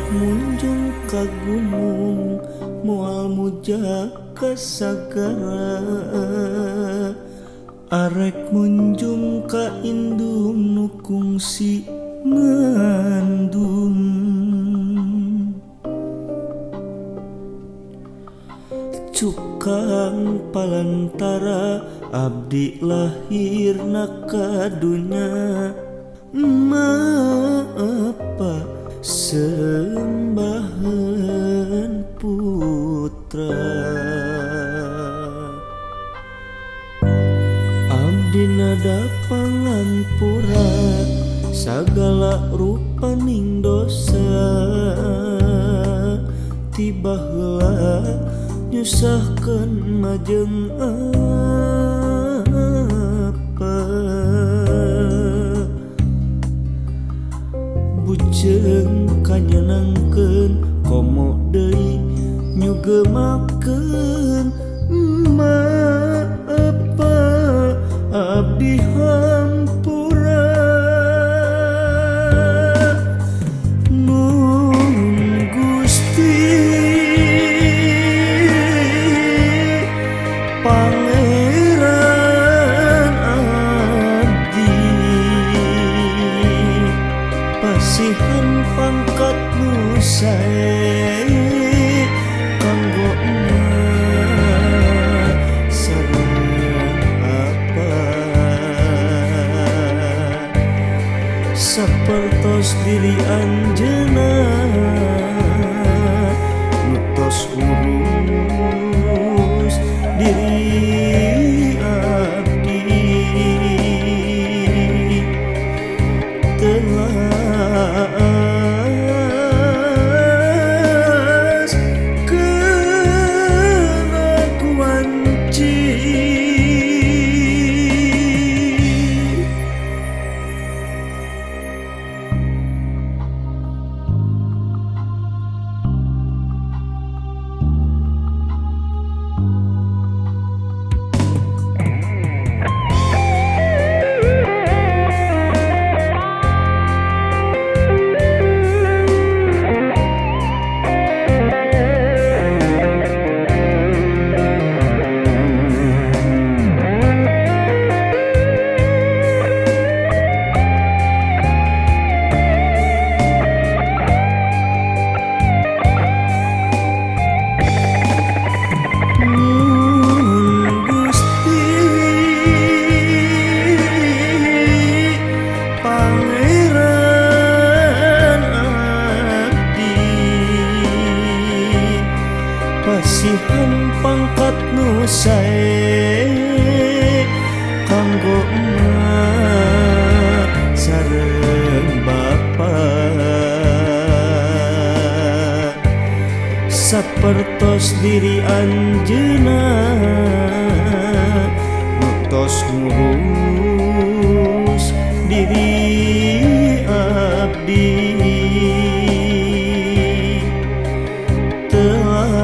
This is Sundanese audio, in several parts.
munjung ka gunung moal muja ka sagara arek munjung ka indung nu kungsi ngandung cukang palantara abdi lahirna ka dunya apa sembahan putra abdi nada pangampura sagala rupaning dosa tiba heula nyusahkeun majeng apa bujeng kanyenangkeun komo deui nyugemakeun apa abdi hampura nun Gusti Pangeran abdi pasihan pangkat nu sae kanggo sareng apa sapertos diri anjeunna nu tos urus diri abdi telas kelakuan pasihan pangkat nu sae kanggo emak sareng bapa sapertos diri anjeunna nu tos ngurus diri abdi telas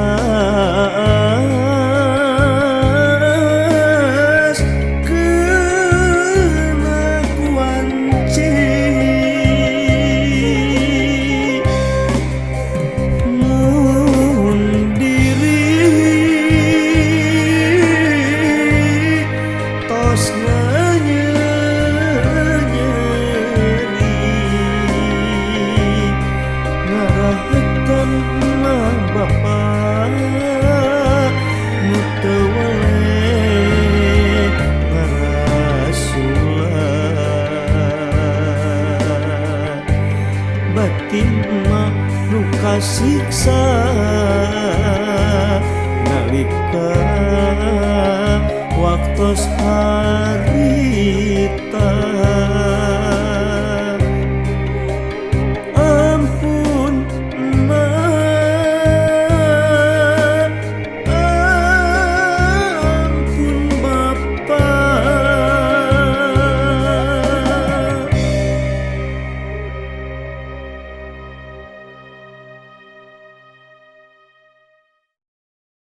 kelakuan mun diri tos nyeri ngarahekeun emak bapa nu teu weleh ngarasulah batin emak nu kasiksa nalika waktos hari